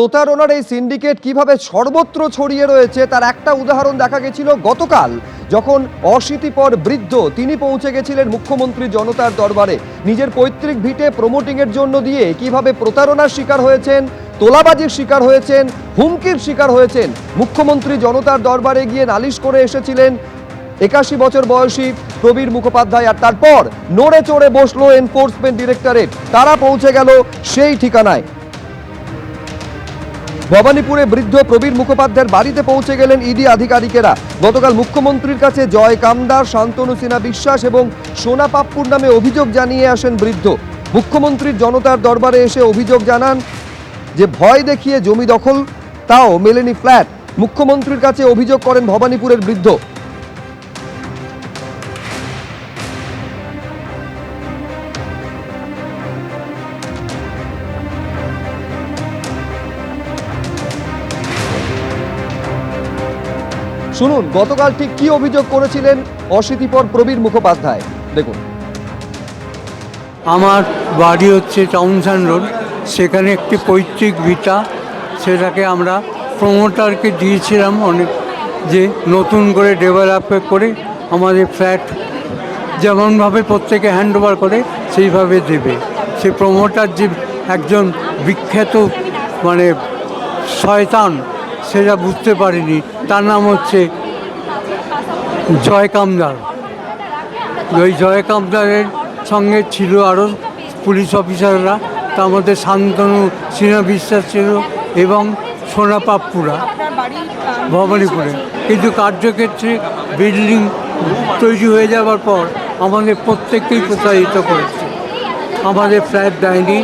প্রতারণার এই সিন্ডিকেট কিভাবে সর্বত্র ছড়িয়ে রয়েছে তার একটা উদাহরণ দেখা গেছিল গতকাল, যখন অশীতিপর বৃদ্ধ তিনি পৌঁছে গেছিলেন মুখ্যমন্ত্রী জনতার দরবারে। নিজের পৈতৃক ভিটে প্রমোটিং এর জন্য দিয়ে কিভাবে প্রতারণার শিকার হয়েছেন, তোলাবাজির শিকার হয়েছেন, হুমকির শিকার হয়েছেন। মুখ্যমন্ত্রী জনতার দরবারে গিয়ে নালিশ করে এসেছিলেন 81 বছর বয়সী প্রবীর মুখোপাধ্যায়, আর তারপর নড়ে চড়ে বসলো এনফোর্সমেন্ট ডিরেক্টরেট। তারা পৌঁছে গেল সেই ঠিকানায়। ভবানীপুরে বৃদ্ধ প্রবীর মুখোপাধ্যায়ের বাড়িতে পৌঁছে গেলেন ইডি আধিকারিকেরা। গতকাল মুখ্যমন্ত্রীর কাছে জয় কামদার, শান্তনু সিনহা বিশ্বাস এবং সোনা পাপ্পুর নামে অভিযোগ জানিয়ে আসেন বৃদ্ধ। মুখ্যমন্ত্রীর জনতার দরবারে এসে অভিযোগ জানান যে ভয় দেখিয়ে জমি দখল, তাও মেলেনি ফ্ল্যাট। মুখ্যমন্ত্রীর কাছে অভিযোগ করেন ভবানীপুরের বৃদ্ধ। শুনুন গতকাল ঠিক কি অভিযোগ করেছিলেন অশীতিপর প্রবীর মুখোপাধ্যায়, দেখুন। আমার বাড়ি হচ্ছে টাউনশান রোড, সেখানে একটি পৈতৃক ভিটা, সেটাকে আমরা প্রমোটারকে দিয়েছিলাম অনেক, যে নতুন করে ডেভেলপ করে আমাদের ফ্ল্যাট যেমনভাবে প্রত্যেকে হ্যান্ড ওভার করে সেইভাবে দেবে। সেই প্রমোটার যে একজন বিখ্যাত শয়তান, সেটা বুঝতে পারিনি। তার নাম হচ্ছে জয় কামদার। ওই জয় কামদারের সঙ্গে ছিল আরও পুলিশ অফিসাররা, তার মধ্যে শান্তনু সিনহা বিশ্বাস ছিল এবং সোনা পাপ্পুরা ভবানীপুরে। কিন্তু কার্যক্ষেত্রে বিল্ডিং তৈরি হয়ে যাওয়ার পর আমাদের প্রত্যেককেই প্রতারিত করেছে। আমাদের ফ্ল্যাট দেয়নি,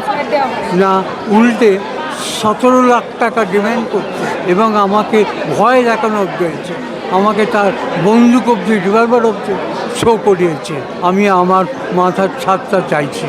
না উল্টে 17 লাখ টাকা ডিমান্ড করছে এবং আমাকে ভয় দেখানো হয়েছে। আমাকে তার বন্দুক অবধি, রিভলভার অবধি শো করিয়েছে। আমি আমার মাথার ছাদটা চাইছি।